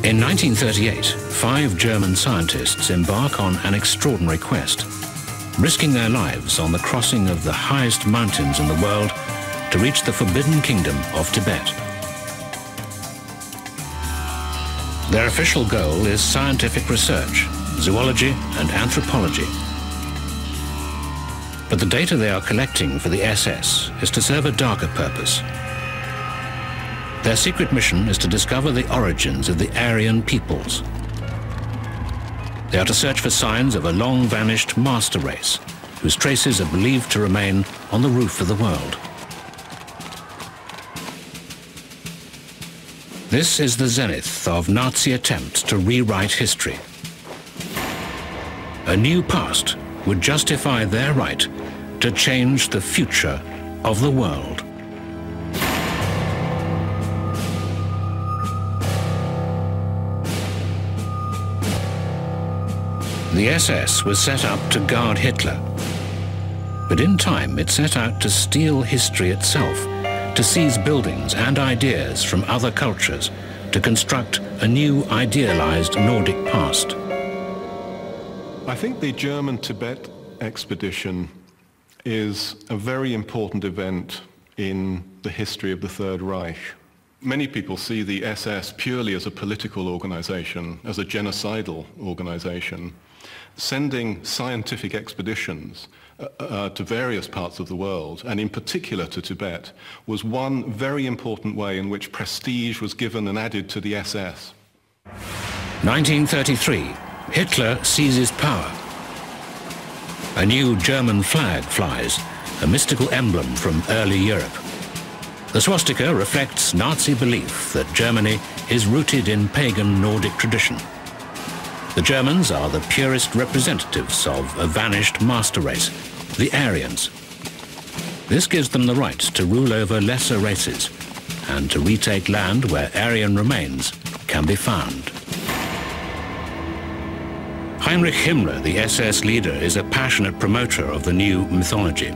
In 1938, 5 German scientists embark on an extraordinary quest, risking their lives on the crossing of the highest mountains in the world to reach the forbidden kingdom of Tibet. Their official goal is scientific research, zoology and anthropology. But the data they are collecting for the SS is to serve a darker purpose. Their secret mission is to discover the origins of the Aryan peoples. They are to search for signs of a long-vanished master race, whose traces are believed to remain on the roof of the world. This is the zenith of Nazi attempts to rewrite history. A new past would justify their right to change the future of the world. The SS was set up to guard Hitler, but in time it set out to steal history itself, to seize buildings and ideas from other cultures, to construct a new idealized Nordic past. I think the German Tibet expedition is a very important event in the history of the Third Reich. Many people see the SS purely as a political organization, as a genocidal organization. Sending scientific expeditions to various parts of the world, and in particular to Tibet, was one very important way in which prestige was given and added to the SS. 1933, Hitler seizes power. A new German flag flies, a mystical emblem from early Europe. The swastika reflects Nazi belief that Germany is rooted in pagan Nordic tradition. The Germans are the purest representatives of a vanished master race, the Aryans. This gives them the right to rule over lesser races and to retake land where Aryan remains can be found. Heinrich Himmler, the SS leader, is a passionate promoter of the new mythology.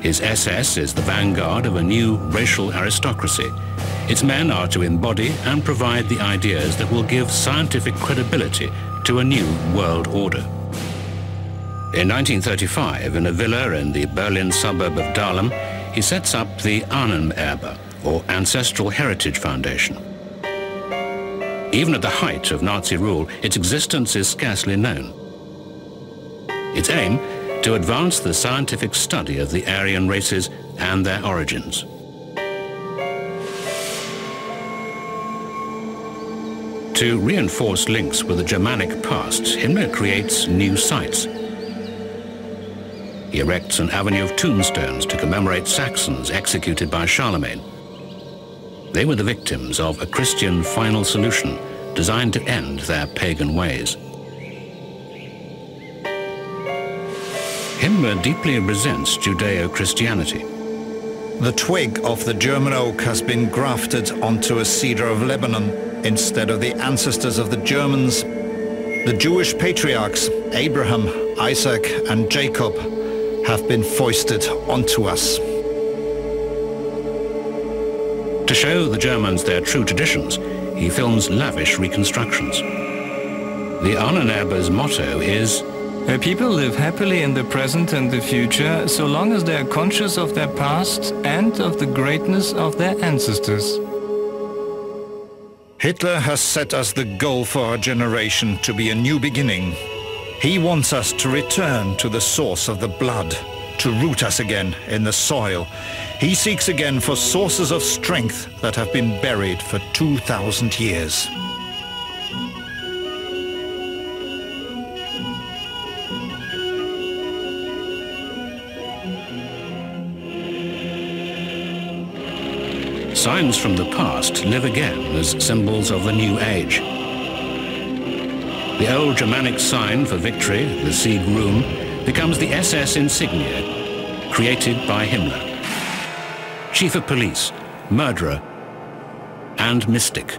His SS is the vanguard of a new racial aristocracy. Its men are to embody and provide the ideas that will give scientific credibility to a new world order. In 1935, in a villa in the Berlin suburb of Dahlem, he sets up the Ahnenerbe, or Ancestral Heritage Foundation. Even at the height of Nazi rule, its existence is scarcely known. Its aim, to advance the scientific study of the Aryan races and their origins. To reinforce links with the Germanic past, Himmler creates new sites. He erects an avenue of tombstones to commemorate Saxons executed by Charlemagne. They were the victims of a Christian final solution designed to end their pagan ways. Himmler deeply resents Judeo-Christianity. The twig of the German oak has been grafted onto a cedar of Lebanon instead of the ancestors of the Germans. The Jewish patriarchs, Abraham, Isaac, and Jacob, have been foisted onto us. To show the Germans their true traditions, he films lavish reconstructions. The Ahnenerbe's motto is, People live happily in the present and the future so long as they are conscious of their past and of the greatness of their ancestors. Hitler has set us the goal for our generation to be a new beginning. He wants us to return to the source of the blood, to root us again in the soil. He seeks again for sources of strength that have been buried for 2,000 years. Signs from the past live again as symbols of the new age. The old Germanic sign for victory, the Sieg Ruhm, becomes the SS insignia created by Himmler. Chief of police, murderer, and mystic.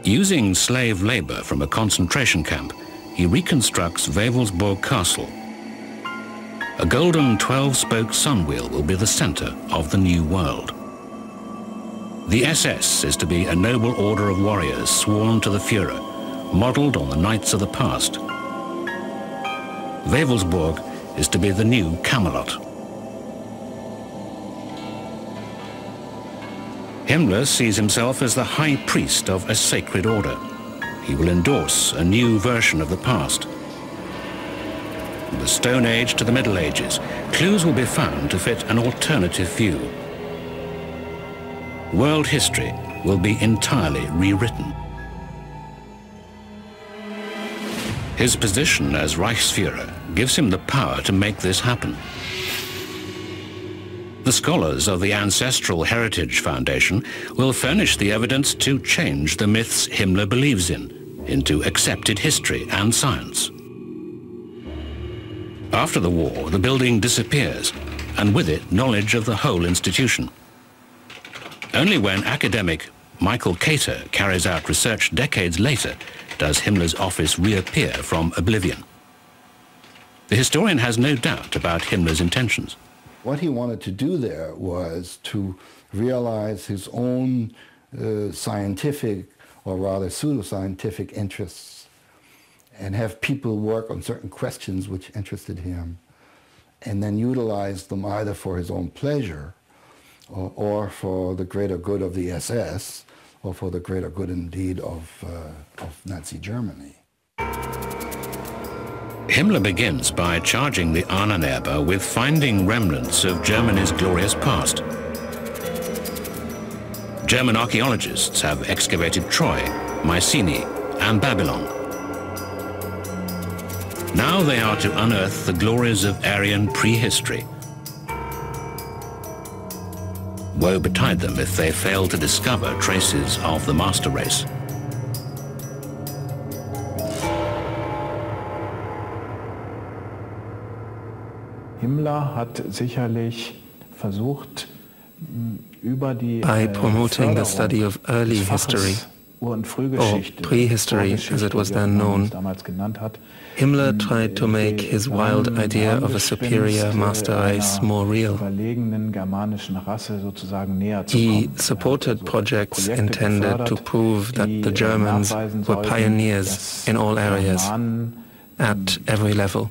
Using slave labor from a concentration camp, he reconstructs Wewelsburg Castle. A golden 12-spoke sun wheel will be the center of the new world. The SS is to be a noble order of warriors sworn to the Führer, modelled on the knights of the past. Wewelsburg is to be the new Camelot. Himmler sees himself as the high priest of a sacred order. He will endorse a new version of the past. From the Stone Age to the Middle Ages, clues will be found to fit an alternative view. World history will be entirely rewritten. His position as Reichsführer gives him the power to make this happen. The scholars of the Ancestral Heritage Foundation will furnish the evidence to change the myths Himmler believes in into accepted history and science. After the war, the building disappears, and with it, knowledge of the whole institution. Only when academic Michael Cater carries out research decades later does Himmler's office reappear from oblivion. The historian has no doubt about Himmler's intentions. What he wanted to do there was to realize his own scientific, or rather pseudoscientific interests, and have people work on certain questions which interested him, and then utilize them either for his own pleasure or for the greater good of the SS, or for the greater good indeed of Nazi Germany. Himmler begins by charging the Ahnenerbe with finding remnants of Germany's glorious past. German archaeologists have excavated Troy, Mycenae, and Babylon. Now they are to unearth the glories of Aryan prehistory. Woe betide them if they fail to discover traces of the master race. Himmler hat sicherlich versucht, by promoting the study of early history, or prehistory as it was then known, Himmler tried to make his wild idea of a superior master race more real. He supported projects intended to prove that the Germans were pioneers in all areas, at every level.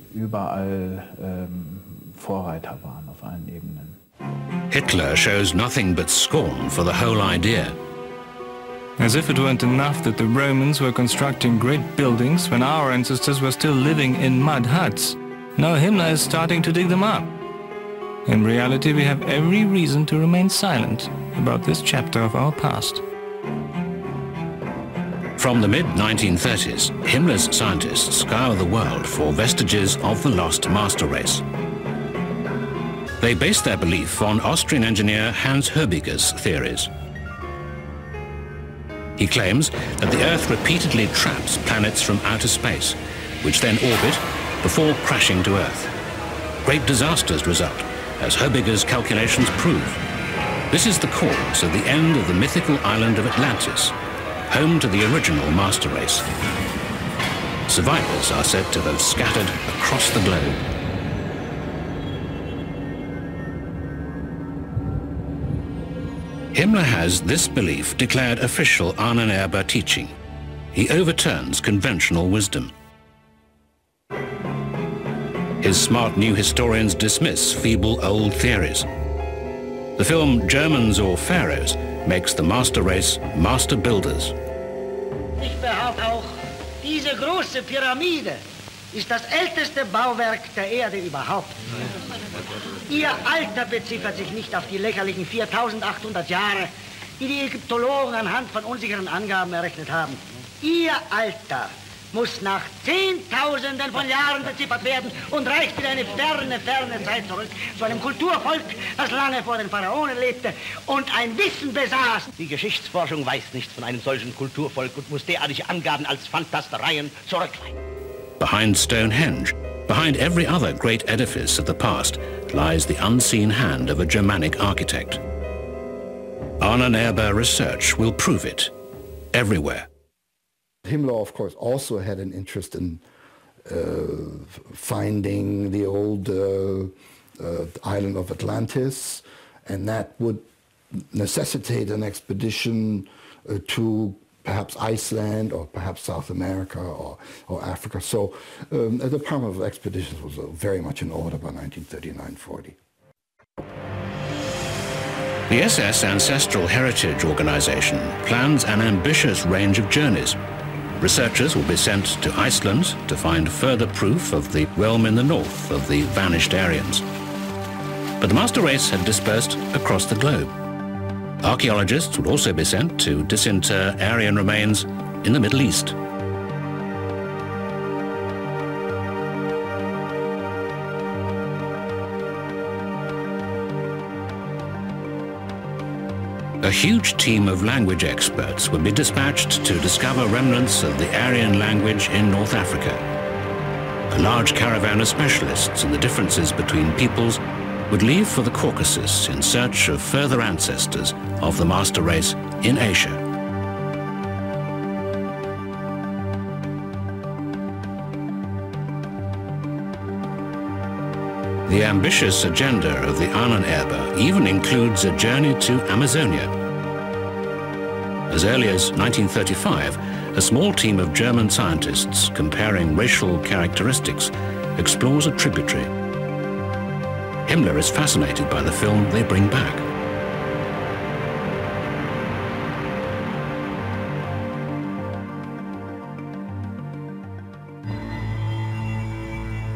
Hitler shows nothing but scorn for the whole idea. As if it weren't enough that the Romans were constructing great buildings when our ancestors were still living in mud huts. Now Himmler is starting to dig them up. In reality, we have every reason to remain silent about this chapter of our past. From the mid-1930s, Himmler's scientists scour the world for vestiges of the lost master race. They base their belief on Austrian engineer Hans Hörbiger's theories. He claims that the Earth repeatedly traps planets from outer space, which then orbit before crashing to Earth. Great disasters result, as Hörbiger's calculations prove. This is the cause of the end of the mythical island of Atlantis, home to the original master race. Survivors are said to have scattered across the globe. Himmler has this belief declared official Ahnenerbe teaching. He overturns conventional wisdom. His smart new historians dismiss feeble old theories. The film Germans or Pharaohs makes the master race master builders. Ich behaupte auch, diese große Pyramide ist das älteste Bauwerk der Erde überhaupt. Ihr Alter beziffert sich nicht auf die lächerlichen 4800 Jahre, die die Ägyptologen anhand von unsicheren Angaben errechnet haben. Ihr Alter muss nach Zehntausenden von Jahren beziffert werden und reicht in eine ferne, ferne Zeit zurück, zu einem Kulturvolk, das lange vor den Pharaonen lebte und ein Wissen besaß. Die Geschichtsforschung weiß nichts von einem solchen Kulturvolk und muss derartige Angaben als Fantastereien zurückweisen. Behind Stonehenge, behind every other great edifice of the past, lies the unseen hand of a Germanic architect. Ahnenerbe research will prove it everywhere. Himmler, of course, also had an interest in finding the old island of Atlantis, and that would necessitate an expedition to perhaps Iceland or perhaps South America or Africa. So the Department of Expeditions was very much in order by 1939-40. The SS Ancestral Heritage Organization plans an ambitious range of journeys. Researchers will be sent to Iceland to find further proof of the realm in the north of the vanished Aryans. But the master race had dispersed across the globe. Archaeologists would also be sent to disinter Aryan remains in the Middle East. A huge team of language experts would be dispatched to discover remnants of the Aryan language in North Africa. A large caravan of specialists in the differences between peoples would leave for the Caucasus in search of further ancestors of the master race in Asia. The ambitious agenda of the Ahnenerbe even includes a journey to Amazonia. As early as 1935, a small team of German scientists comparing racial characteristics explores a tributary. Himmler is fascinated by the film they bring back.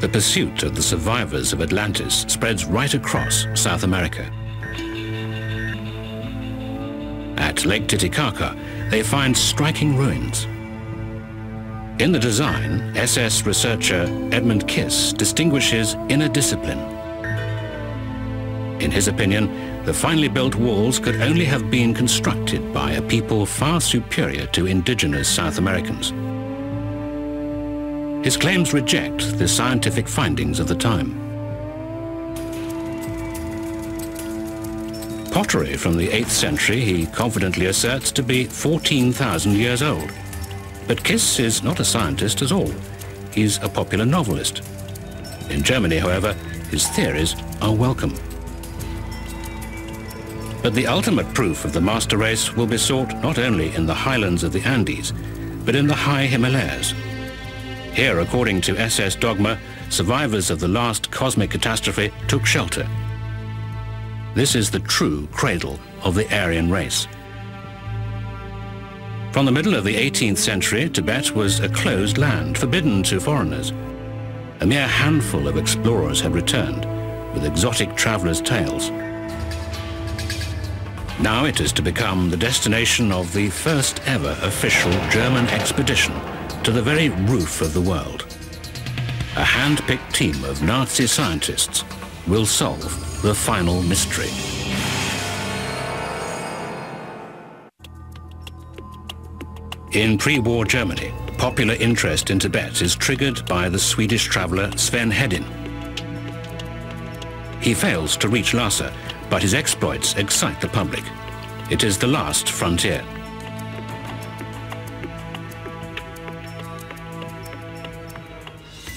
The pursuit of the survivors of Atlantis spreads right across South America. At Lake Titicaca, they find striking ruins. In the design, SS researcher Edmund Kiss distinguishes inner discipline. In his opinion, the finely built walls could only have been constructed by a people far superior to indigenous South Americans. His claims reject the scientific findings of the time. Pottery from the 8th century he confidently asserts to be 14,000 years old. But Kiss is not a scientist at all. He's a popular novelist. In Germany, however, his theories are welcome. But the ultimate proof of the master race will be sought not only in the highlands of the Andes, but in the high Himalayas. Here, according to SS dogma, survivors of the last cosmic catastrophe took shelter. This is the true cradle of the Aryan race. From the middle of the 18th century, Tibet was a closed land, forbidden to foreigners. A mere handful of explorers had returned, with exotic travelers' tales. Now it is to become the destination of the first ever official German expedition to the very roof of the world. A hand-picked team of Nazi scientists will solve the final mystery. In pre-war Germany, popular interest in Tibet is triggered by the Swedish traveller Sven Hedin. He fails to reach Lhasa, but his exploits excite the public. It is the last frontier.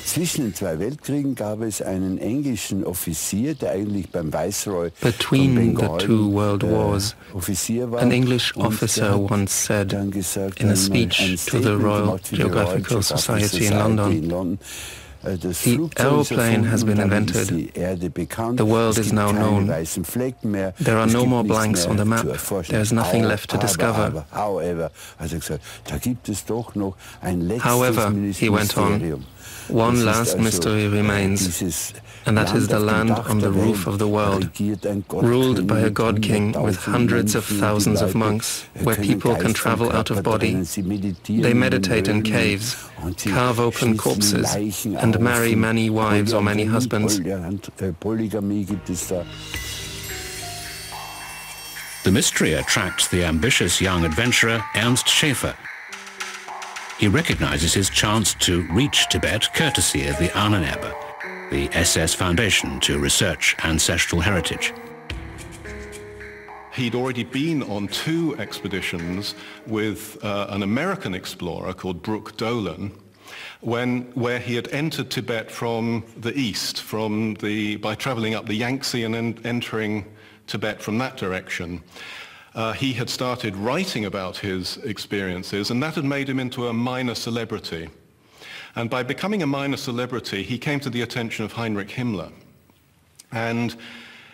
Zwischen den zwei Weltkriegen gab es einen englischen Offizier, der eigentlich beim Viceroy Between the two world wars, an English officer once said in a speech to the Royal Geographical Society in London, "The aeroplane has been invented. The world is now known. There are no more blanks on the map. There is nothing left to discover." However, he went on, one last mystery remains, and that is the land on the roof of the world, ruled by a god-king with hundreds of thousands of monks, where people can travel out of body. They meditate in caves, carve open corpses, and marry many wives or many husbands. The mystery attracts the ambitious young adventurer Ernst Schäfer. He recognizes his chance to reach Tibet courtesy of the Ahnenerbe, the SS Foundation to research ancestral heritage. He'd already been on 2 expeditions with an American explorer called Brooke Dolan, where he had entered Tibet from the east, by traveling up the Yangtze and then entering Tibet from that direction, he had started writing about his experiences, and that had made him into a minor celebrity. And by becoming a minor celebrity, he came to the attention of Heinrich Himmler. And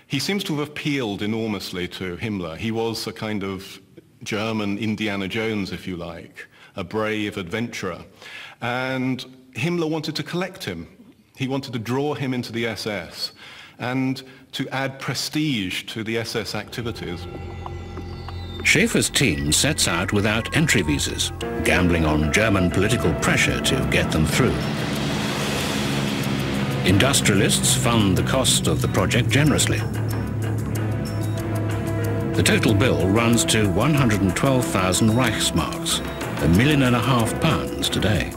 he seems to have appealed enormously to Himmler. He was a kind of German Indiana Jones, if you like, a brave adventurer. And Himmler wanted to collect him. He wanted to draw him into the SS and to add prestige to the SS activities. Schaefer's team sets out without entry visas, gambling on German political pressure to get them through. Industrialists fund the cost of the project generously. The total bill runs to 112,000 Reichsmarks, £1.5 million today.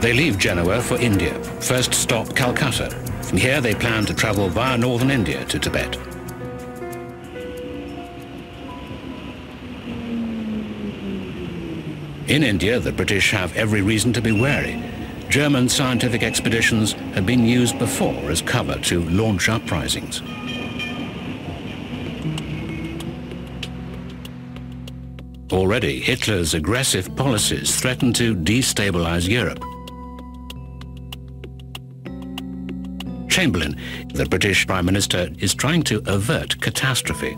They leave Genoa for India, first stop Calcutta. From here they plan to travel via northern India to Tibet. In India, the British have every reason to be wary. German scientific expeditions had been used before as cover to launch uprisings. Already, Hitler's aggressive policies threaten to destabilize Europe. Chamberlain, the British Prime Minister, is trying to avert catastrophe.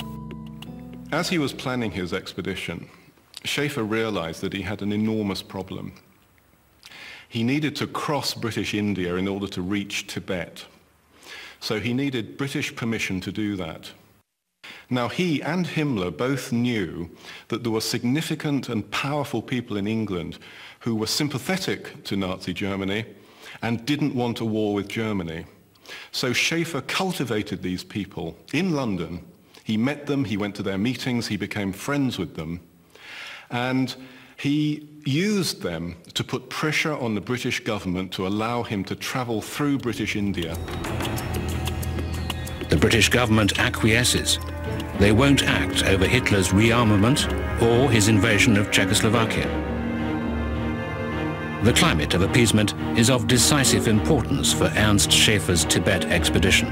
As he was planning his expedition, Schaefer realized that he had an enormous problem. He needed to cross British India in order to reach Tibet. So he needed British permission to do that. Now he and Himmler both knew that there were significant and powerful people in England who were sympathetic to Nazi Germany and didn't want a war with Germany. So Schaefer cultivated these people in London. He met them, he went to their meetings, he became friends with them. And he used them to put pressure on the British government to allow him to travel through British India. The British government acquiesces. They won't act over Hitler's rearmament or his invasion of Czechoslovakia. The climate of appeasement is of decisive importance for Ernst Schaefer's Tibet expedition.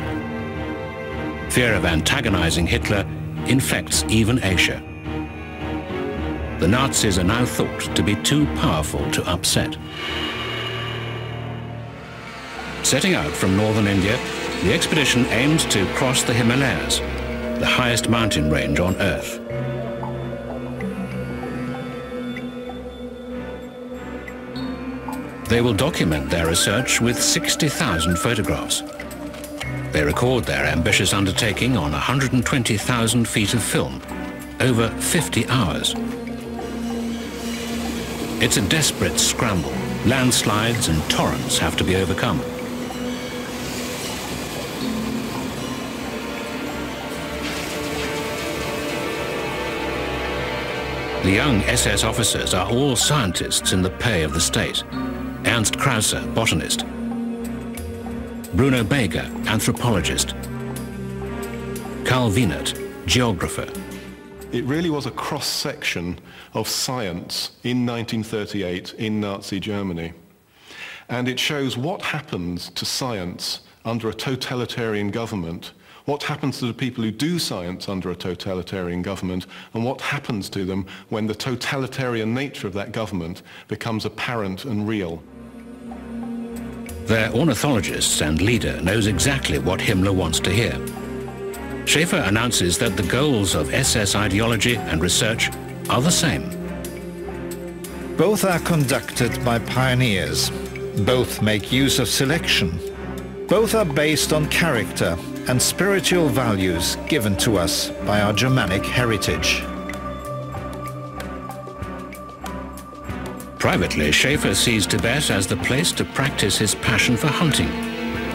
Fear of antagonizing Hitler infects even Asia. The Nazis are now thought to be too powerful to upset. Setting out from northern India, the expedition aimed to cross the Himalayas, the highest mountain range on Earth. They will document their research with 60,000 photographs. They record their ambitious undertaking on 120,000 feet of film, over 50 hours. It's a desperate scramble. Landslides and torrents have to be overcome. The young SS officers are all scientists in the pay of the state. Ernst Krause, botanist. Bruno Beger, anthropologist. Karl Wienert, geographer. It really was a cross-section of science in 1938 in Nazi Germany. And it shows what happens to science under a totalitarian government, what happens to the people who do science under a totalitarian government, and what happens to them when the totalitarian nature of that government becomes apparent and real. Their ornithologist and leader knows exactly what Himmler wants to hear. Schaefer announces that the goals of SS ideology and research are the same. Both are conducted by pioneers. Both make use of selection. Both are based on character and spiritual values given to us by our Germanic heritage. Privately, Schaefer sees Tibet as the place to practice his passion for hunting,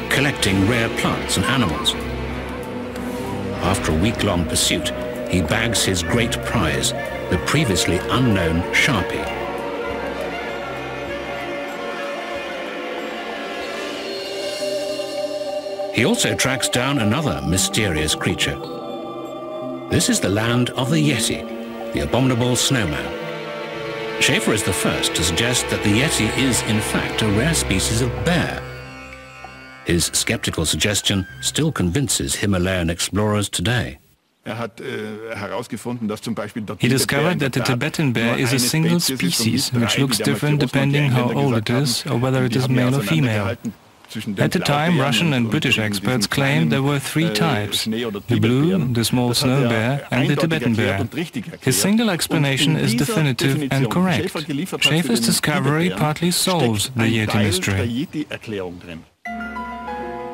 collecting rare plants and animals. After a week-long pursuit, he bags his great prize, the previously unknown Sharpie. He also tracks down another mysterious creature. This is the land of the Yeti, the abominable snowman. Schaefer is the first to suggest that the Yeti is in fact a rare species of bear. His skeptical suggestion still convinces Himalayan explorers today. He discovered that the Tibetan bear is a single species, which looks different depending how old it is or whether it is male or female. At the time, Russian and British experts claimed there were three types: the blue, the small snow bear, and the Tibetan bear. His single explanation is definitive and correct. Schäfer's discovery partly solves the Yeti mystery.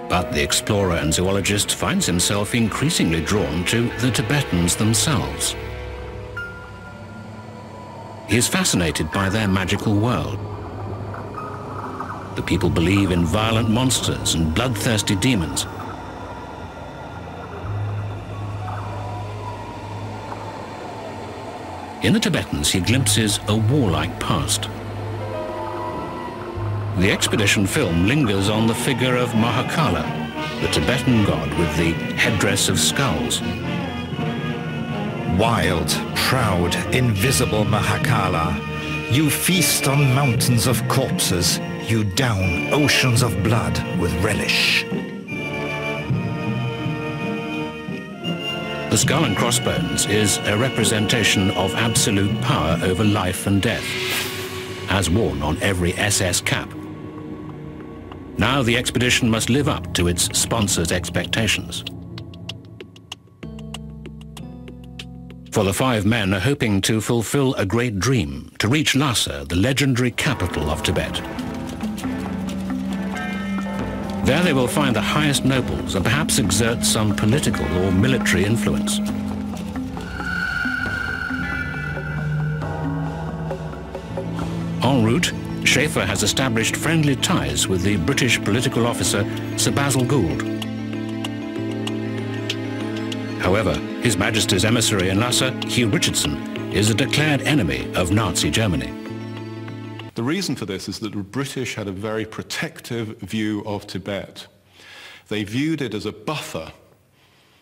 But the explorer and zoologist finds himself increasingly drawn to the Tibetans themselves. He is fascinated by their magical world. The people believe in violent monsters and bloodthirsty demons. In the Tibetans, he glimpses a warlike past. The expedition film lingers on the figure of Mahakala, the Tibetan god with the headdress of skulls. Wild, proud, invisible Mahakala, you feast on mountains of corpses, you down oceans of blood with relish. The skull and crossbones is a representation of absolute power over life and death, as worn on every SS cap. Now the expedition must live up to its sponsors' expectations. For the 5 men are hoping to fulfill a great dream, to reach Lhasa, the legendary capital of Tibet. There they will find the highest nobles and perhaps exert some political or military influence. En route, Schäfer has established friendly ties with the British political officer Sir Basil Gould. However, His Majesty's emissary in Lhasa, Hugh Richardson, is a declared enemy of Nazi Germany. The reason for this is that the British had a very protective view of Tibet. They viewed it as a buffer,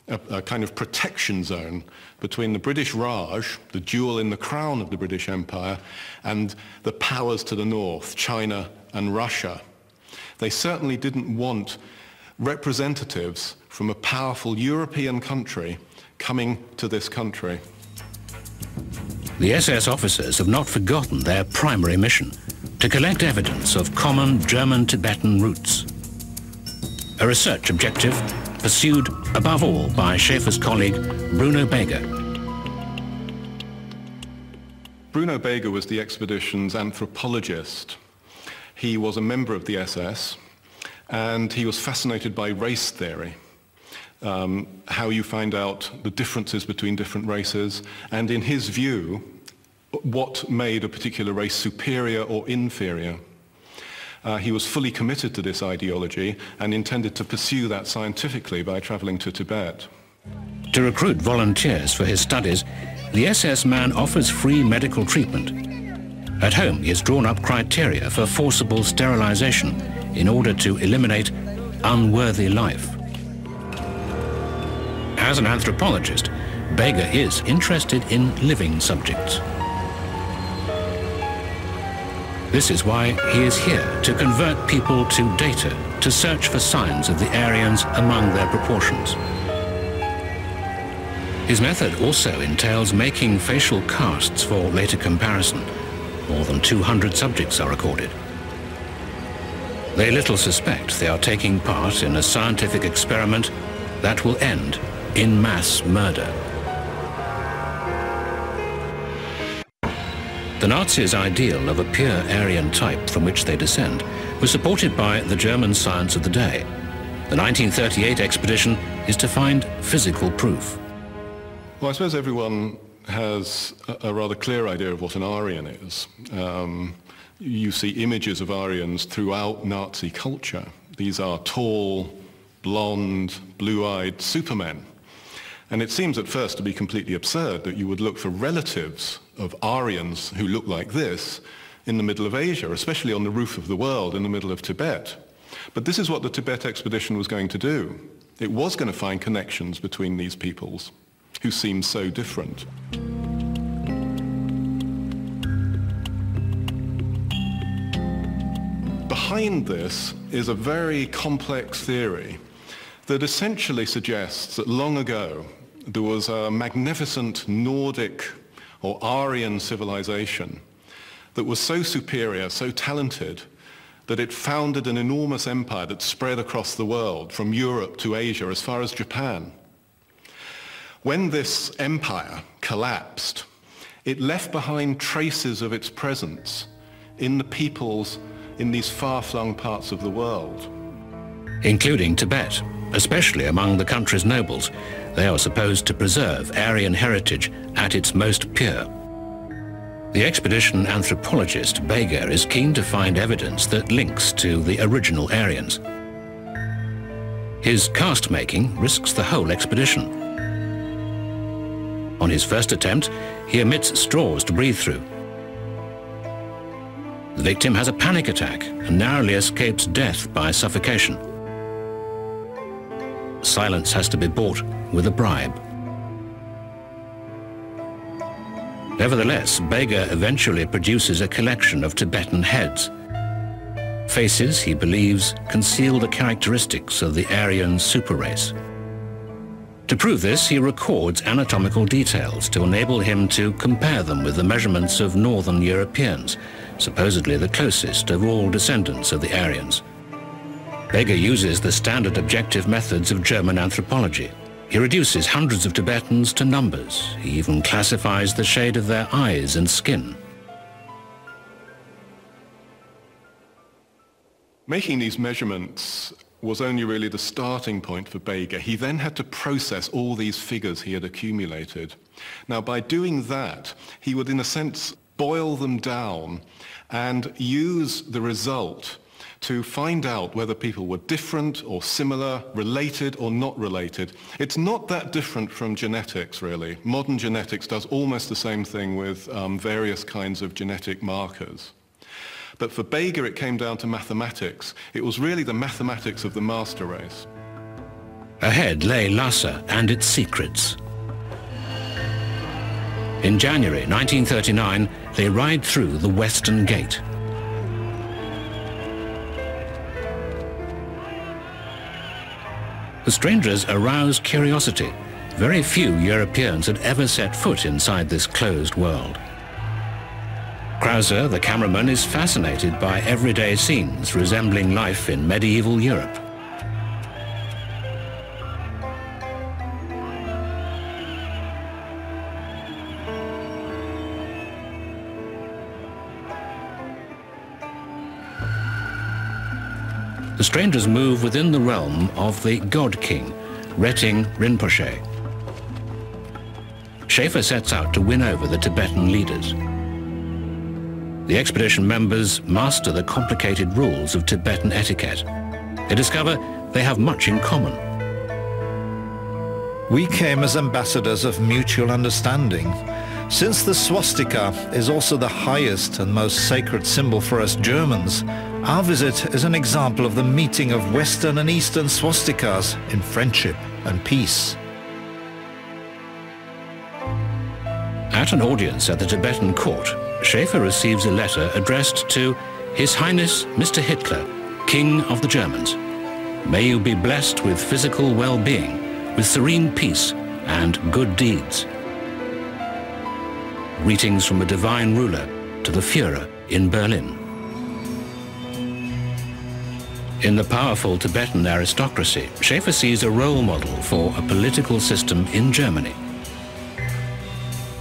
a kind of protection zone between the British Raj, the jewel in the crown of the British Empire, and the powers to the north, China and Russia. They certainly didn't want representatives from a powerful European country coming to this country. The SS officers have not forgotten their primary mission, to collect evidence of common German-Tibetan roots. A research objective pursued above all by Schäfer's colleague Bruno Beger. Bruno Beger was the expedition's anthropologist. He was a member of the SS, and he was fascinated by race theory, how you find out the differences between different races, and in his view, what made a particular race superior or inferior. He was fully committed to this ideology and intended to pursue that scientifically by traveling to Tibet. To recruit volunteers for his studies, the SS man offers free medical treatment. At home, he has drawn up criteria for forcible sterilization in order to eliminate unworthy life. As an anthropologist, Beger is interested in living subjects. This is why he is here, to convert people to data, to search for signs of the Aryans among their proportions. His method also entails making facial casts for later comparison. More than 200 subjects are recorded. They little suspect they are taking part in a scientific experiment that will end in mass murder. The Nazis' ideal of a pure Aryan type from which they descend was supported by the German science of the day. The 1938 expedition is to find physical proof. Well, I suppose everyone has a rather clear idea of what an Aryan is. You see images of Aryans throughout Nazi culture. These are tall, blonde, blue-eyed supermen. And it seems at first to be completely absurd that you would look for relatives of Aryans who look like this in the middle of Asia, especially on the roof of the world in the middle of Tibet. But this is what the Tibet expedition was going to do. It was going to find connections between these peoples who seemed so different. behind this is a very complex theory that essentially suggests that long ago there was a magnificent Nordic or Aryan civilization that was so superior, so talented, that it founded an enormous empire that spread across the world, from Europe to Asia, as far as Japan. When this empire collapsed, it left behind traces of its presence in the peoples in these far-flung parts of the world. Including Tibet, especially among the country's nobles. They are supposed to preserve Aryan heritage at its most pure. The expedition anthropologist Beger is keen to find evidence that links to the original Aryans. His caste-making risks the whole expedition. On his first attempt, he omits straws to breathe through. The victim has a panic attack and narrowly escapes death by suffocation. Silence has to be bought with a bribe. Nevertheless, Beger eventually produces a collection of Tibetan heads. Faces, he believes, conceal the characteristics of the Aryan super race. To prove this, he records anatomical details to enable him to compare them with the measurements of northern Europeans, supposedly the closest of all descendants of the Aryans. Beger uses the standard objective methods of German anthropology. He reduces hundreds of Tibetans to numbers. He even classifies the shade of their eyes and skin. Making these measurements was only really the starting point for Beger. He then had to process all these figures he had accumulated. Now, by doing that, he would, in a sense, boil them down and use the result to find out whether people were different or similar, related or not related. It's not that different from genetics, really. Modern genetics does almost the same thing with various kinds of genetic markers. But for Beger, it came down to mathematics. It was really the mathematics of the master race. Ahead lay Lhasa and its secrets. In January 1939, they ride through the Western Gate. The strangers arouse curiosity. Very few Europeans had ever set foot inside this closed world. Krauser, the cameraman, is fascinated by everyday scenes resembling life in medieval Europe. The strangers move within the realm of the God King, Reting Rinpoche. Schaefer sets out to win over the Tibetan leaders. The expedition members master the complicated rules of Tibetan etiquette. They discover they have much in common. We came as ambassadors of mutual understanding. Since the swastika is also the highest and most sacred symbol for us Germans, our visit is an example of the meeting of Western and Eastern swastikas in friendship and peace. At an audience at the Tibetan court, Schaefer receives a letter addressed to His Highness Mr. Hitler, King of the Germans. May you be blessed with physical well-being, with serene peace and good deeds. Greetings from a divine ruler to the Führer in Berlin. In the powerful Tibetan aristocracy, Schaefer sees a role model for a political system in Germany.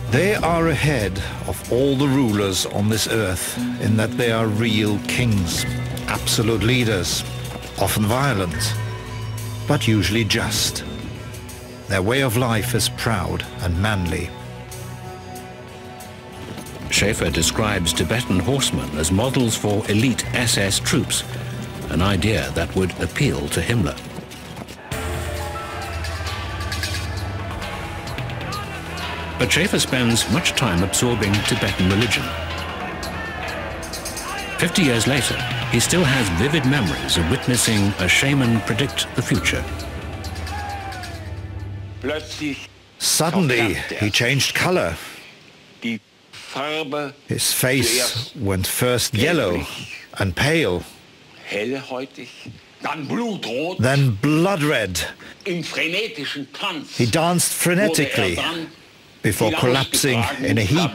They are ahead of all the rulers on this earth in that they are real kings, absolute leaders, often violent, but usually just. Their way of life is proud and manly. Schaefer describes Tibetan horsemen as models for elite SS troops, an idea that would appeal to Himmler. But Schaefer spends much time absorbing Tibetan religion. 50 years later, he still has vivid memories of witnessing a shaman predict the future. Suddenly, he changed color. His face went first yellow and pale, then blood red. He danced frenetically before collapsing in a heap,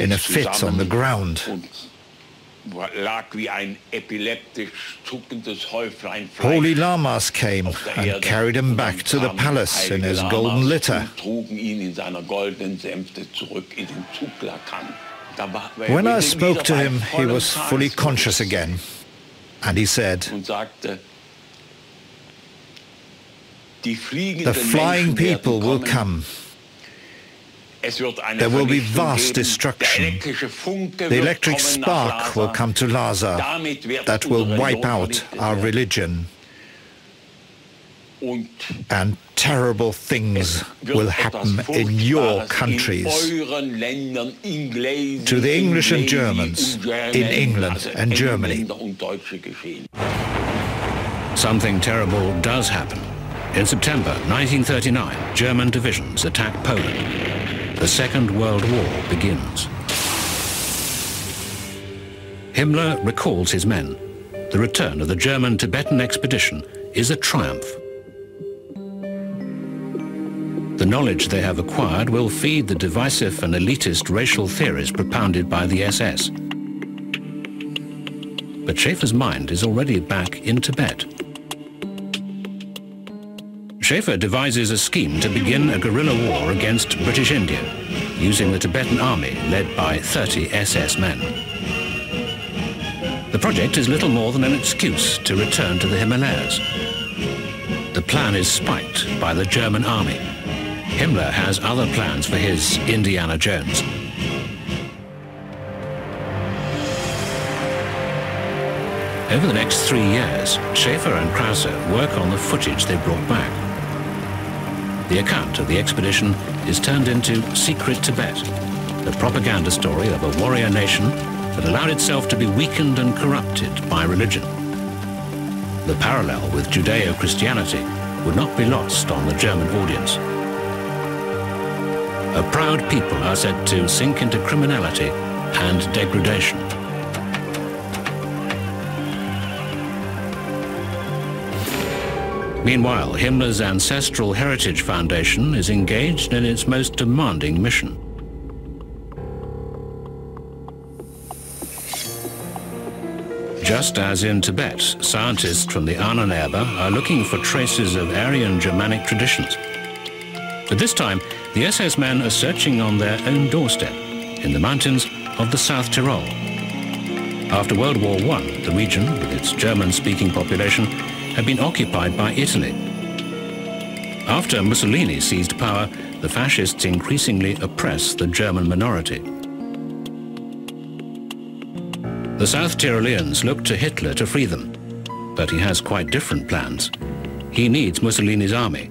in a fit on the ground. Holy lamas came and carried him back to the palace in his golden litter. When I spoke to him, he was fully conscious again, and he said, "The flying people will come. There will be vast destruction. The electric spark will come to Lhasa that will wipe out our religion. And terrible things will happen in your countries, to the English and Germans in England and Germany." Something terrible does happen. In September 1939, German divisions attack Poland. The Second World War begins. Himmler recalls his men. The return of the German Tibetan expedition is a triumph. The knowledge they have acquired will feed the divisive and elitist racial theories propounded by the SS. But Schaeffer's mind is already back in Tibet. Schaeffer devises a scheme to begin a guerrilla war against British India, using the Tibetan army led by 30 SS men. The project is little more than an excuse to return to the Himalayas. The plan is spiked by the German army. Himmler has other plans for his Indiana Jones. Over the next 3 years, Schaeffer and Krause work on the footage they brought back. The account of the expedition is turned into Secret Tibet, the propaganda story of a warrior nation that allowed itself to be weakened and corrupted by religion. The parallel with Judeo-Christianity would not be lost on the German audience. A proud people are said to sink into criminality and degradation. Meanwhile, Himmler's Ancestral Heritage Foundation is engaged in its most demanding mission. Just as in Tibet, scientists from the Ahnenerbe are looking for traces of Aryan Germanic traditions. But this time, the SS men are searching on their own doorstep, in the mountains of the South Tyrol. After World War I, the region, with its German-speaking population, had been occupied by Italy. After Mussolini seized power, the fascists increasingly oppressed the German minority. The South Tyroleans look to Hitler to free them, but he has quite different plans. He needs Mussolini's army.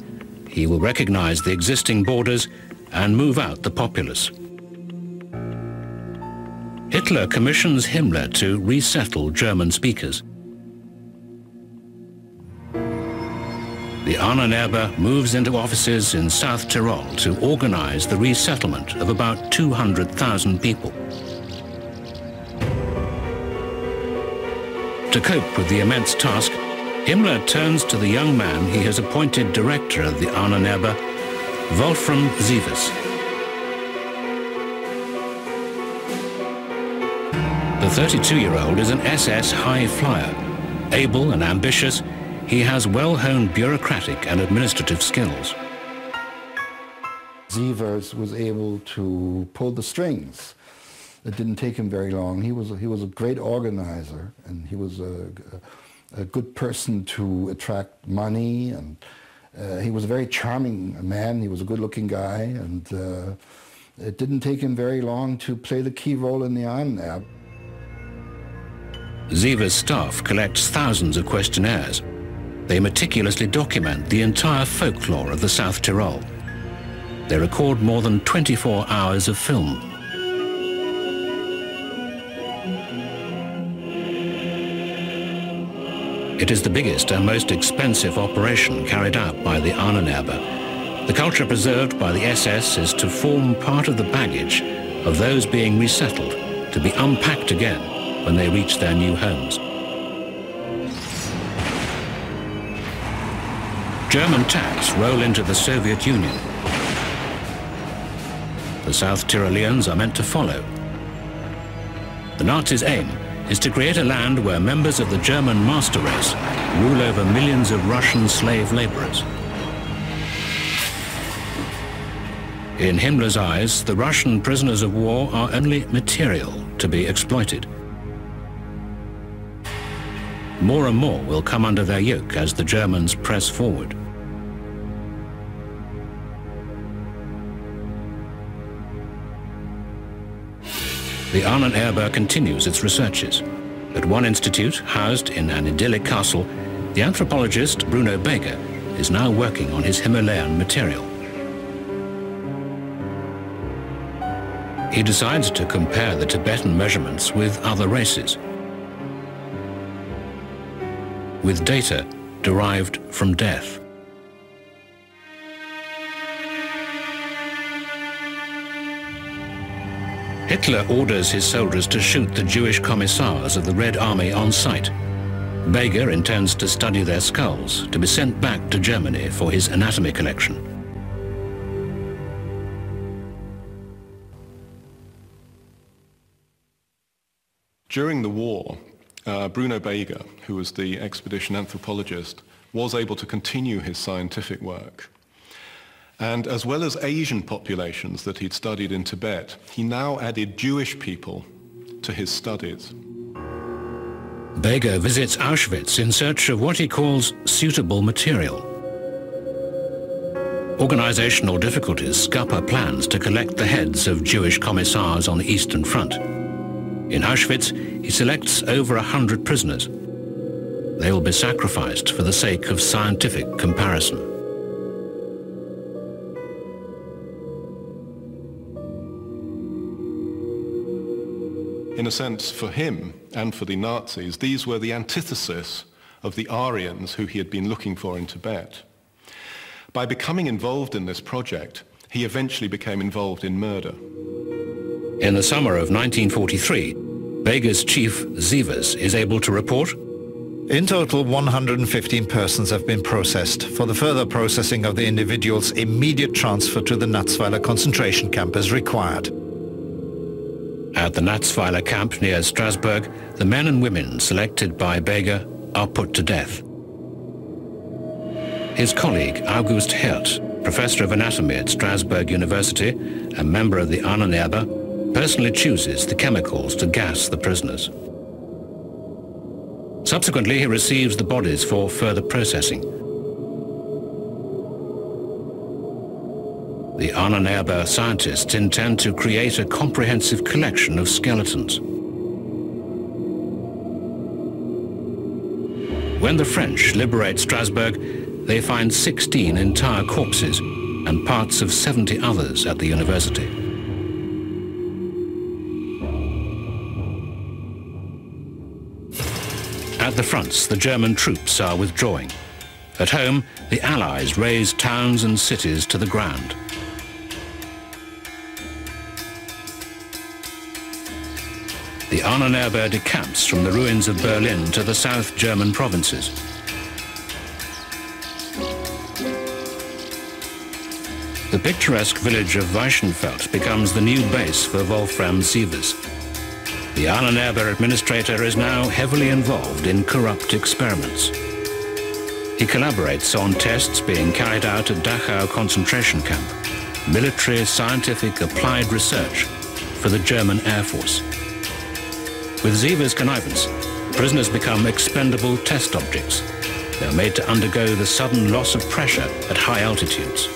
He will recognize the existing borders and move out the populace. Hitler commissions Himmler to resettle German speakers. The Ahnenerbe moves into offices in South Tyrol to organize the resettlement of about 200,000 people. To cope with the immense task, Himmler turns to the young man he has appointed director of the Ahnenerbe, Wolfram Sievers. The 32-year-old is an SS high flyer. Able and ambitious, he has well-honed bureaucratic and administrative skills. Sievers was able to pull the strings. It didn't take him very long. He was a great organizer, and he was a good person to attract money, and he was a very charming man. He was a good-looking guy, and it didn't take him very long to play the key role in the Ahnenerbe. Sievers' staff collects thousands of questionnaires. They meticulously document the entire folklore of the South Tyrol. They record more than 24 hours of film. It is the biggest and most expensive operation carried out by the Ahnenerbe. The culture preserved by the SS is to form part of the baggage of those being resettled, to be unpacked again when they reach their new homes. German tanks roll into the Soviet Union. The South Tyroleans are meant to follow. The Nazis' aim is to create a land where members of the German master race rule over millions of Russian slave laborers. In Himmler's eyes, the Russian prisoners of war are only material to be exploited. More and more will come under their yoke as the Germans press forward. The Ahnenerbe continues its researches. At one institute, housed in an idyllic castle, the anthropologist Bruno Beger is now working on his Himalayan material. He decides to compare the Tibetan measurements with other races, with data derived from death. Hitler orders his soldiers to shoot the Jewish commissars of the Red Army on sight. Beger intends to study their skulls to be sent back to Germany for his anatomy collection. During the war, Bruno Beger, who was the expedition anthropologist, was able to continue his scientific work. And as well as Asian populations that he'd studied in Tibet, he now added Jewish people to his studies. Beger visits Auschwitz in search of what he calls suitable material. Organizational difficulties scupper plans to collect the heads of Jewish commissars on the Eastern Front. In Auschwitz, he selects over 100 prisoners. They will be sacrificed for the sake of scientific comparison. In a sense, for him and for the Nazis, these were the antithesis of the Aryans who he had been looking for in Tibet. By becoming involved in this project, he eventually became involved in murder. In the summer of 1943, Beger's chief Sievers is able to report, in total, 115 persons have been processed for the further processing of the individuals. Immediate transfer to the Natzweiler concentration camp is required. At the Natzweiler camp near Strasbourg, the men and women selected by Beger are put to death. His colleague August Hirt, professor of anatomy at Strasbourg University and member of the Ahnenerbe, personally chooses the chemicals to gas the prisoners. Subsequently, he receives the bodies for further processing. The Ahnenerbe scientists intend to create a comprehensive collection of skeletons. When the French liberate Strasbourg, they find 16 entire corpses and parts of 70 others at the university. At the fronts, the German troops are withdrawing. At home, the Allies raze towns and cities to the ground. The Ahnenerbe decamps from the ruins of Berlin to the South German provinces. The picturesque village of Weichenfeld becomes the new base for Wolfram Sievers. The Ahnenerbe administrator is now heavily involved in corrupt experiments. He collaborates on tests being carried out at Dachau concentration camp, military, scientific, applied research for the German Air Force. With Sievers' connivance, prisoners become expendable test objects. They are made to undergo the sudden loss of pressure at high altitudes.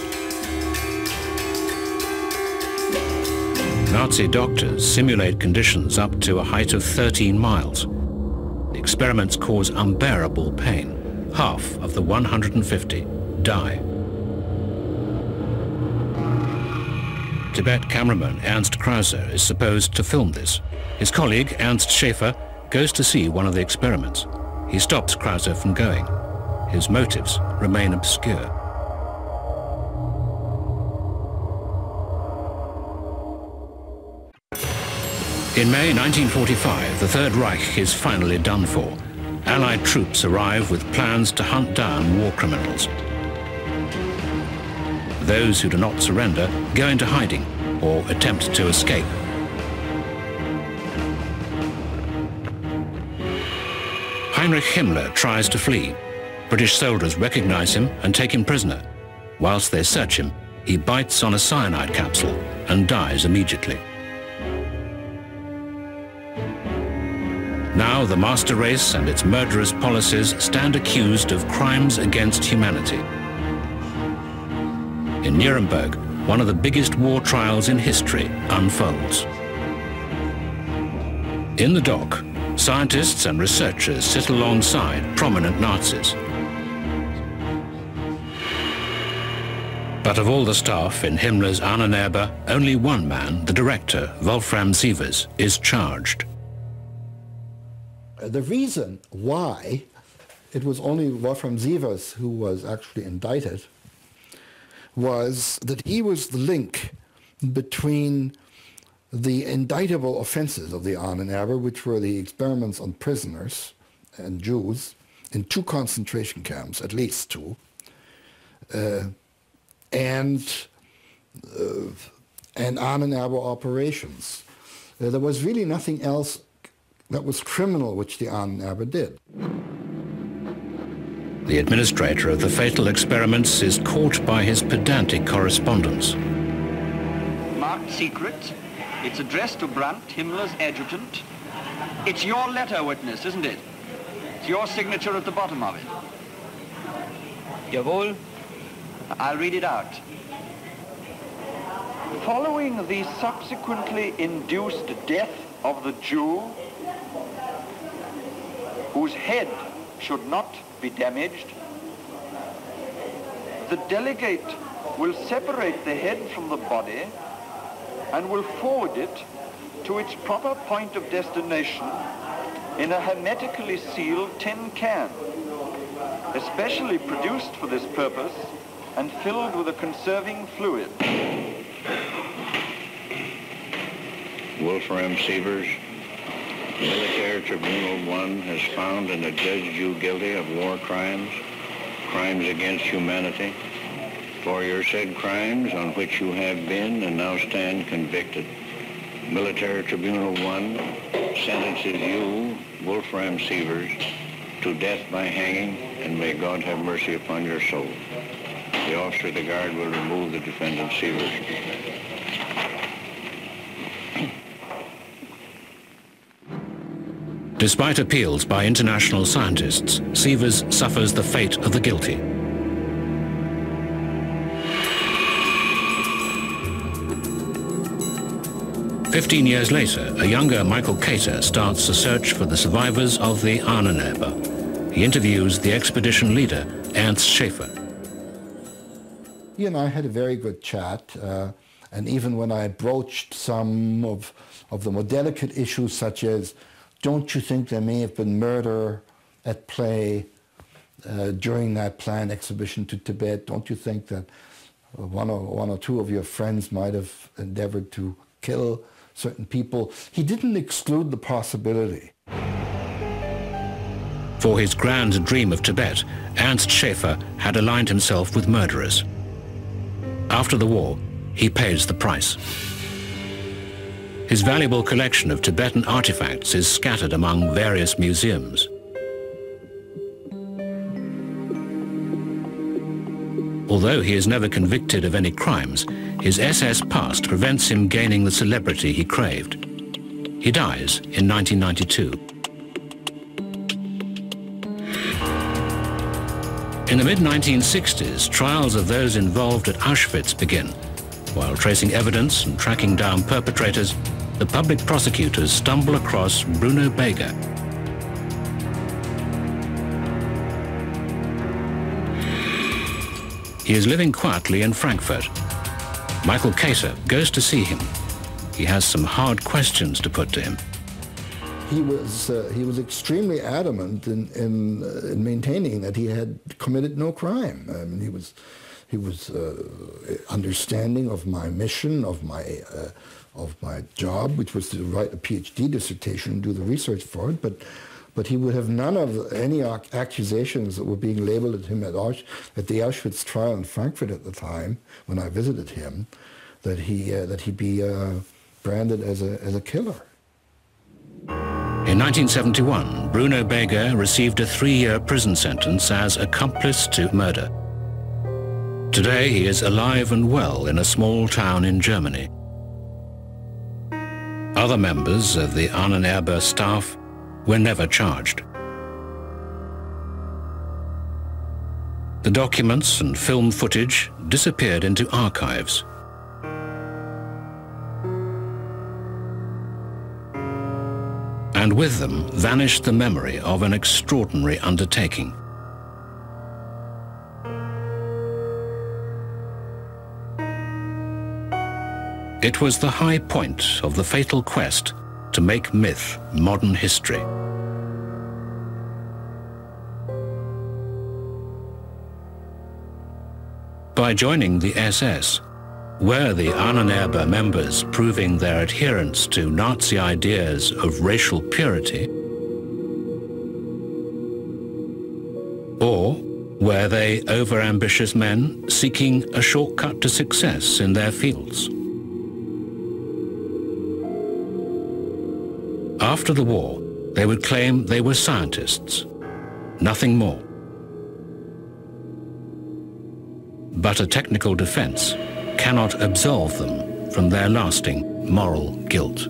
Nazi doctors simulate conditions up to a height of 13 miles. The experiments cause unbearable pain. Half of the 150 die. Tibet cameraman Ernst Krause is supposed to film this. His colleague, Ernst Schäfer, goes to see one of the experiments. He stops Krause from going. His motives remain obscure. In May 1945, the Third Reich is finally done for. Allied troops arrive with plans to hunt down war criminals. Those who do not surrender go into hiding or attempt to escape. Heinrich Himmler tries to flee. British soldiers recognize him and take him prisoner. Whilst they search him, he bites on a cyanide capsule and dies immediately. Now the master race and its murderous policies stand accused of crimes against humanity. In Nuremberg, one of the biggest war trials in history unfolds. In the dock, scientists and researchers sit alongside prominent Nazis. But of all the staff in Himmler's Ahnenerbe, only one man, the director, Wolfram Sievers, is charged. The reason why it was only Wolfram Sievers who was actually indicted was that he was the link between the indictable offenses of the Ahnenerbe, which were the experiments on prisoners and Jews in 2 concentration camps, at least 2, and Ahnenerbe operations. There was really nothing else that was criminal which the Ahnenerbe did. The administrator of the fatal experiments is caught by his pedantic correspondence. Marked secret. It's addressed to Brandt, Himmler's adjutant. It's your letter, witness, isn't it? It's your signature at the bottom of it. Jawohl. I'll read it out. Following the subsequently induced death of the Jew, whose head should not be damaged, the delegate will separate the head from the body and will forward it to its proper point of destination in a hermetically sealed tin can, especially produced for this purpose and filled with a conserving fluid. Wolfram Sievers, Military Tribunal 1 has found and adjudged you guilty of war crimes, crimes against humanity. For your said crimes on which you have been and now stand convicted, Military Tribunal 1 sentences you, Wolfram Sievers, to death by hanging, and may God have mercy upon your soul. The officer of the guard will remove the defendant Sievers. Despite appeals by international scientists, Sievers suffers the fate of the guilty. "15 years later, a younger Michael Cater starts a search for the survivors of the Ahnenerbe. He interviews the expedition leader, Ernst Schäfer. He and I had a very good chat, and even when I broached some of the more delicate issues, such as, don't you think there may have been murder at play during that planned exhibition to Tibet? Don't you think that one or two of your friends might have endeavored to kill certain people? He didn't exclude the possibility. For his grand dream of Tibet, Ernst Schäfer had aligned himself with murderers. After the war, he pays the price. His valuable collection of Tibetan artifacts is scattered among various museums. Although he is never convicted of any crimes, his SS past prevents him gaining the celebrity he craved. He dies in 1992. In the mid-1960s, trials of those involved at Auschwitz begin. While tracing evidence and tracking down perpetrators, the public prosecutors stumble across Bruno Beger. He is living quietly in Frankfurt. Michael Cater goes to see him. He has some hard questions to put to him. He was extremely adamant in maintaining that he had committed no crime. I mean, he was understanding of my mission, of my job, which was to write a PhD dissertation and do the research for it. but he would have none of any accusations that were being labeled at him at the Auschwitz trial in Frankfurt at the time, when I visited him, that he be branded as a killer. In 1971, Bruno Beger received a 3-year prison sentence as accomplice to murder. Today he is alive and well in a small town in Germany. Other members of the Ahnenerbe staff were never charged. The documents and film footage disappeared into archives. And with them vanished the memory of an extraordinary undertaking. It was the high point of the fatal quest to make myth modern history. By joining the SS, were the Ahnenerbe members proving their adherence to Nazi ideas of racial purity? Or were they overambitious men seeking a shortcut to success in their fields? After the war, they would claim they were scientists, nothing more. But a technical defense cannot absolve them from their lasting moral guilt.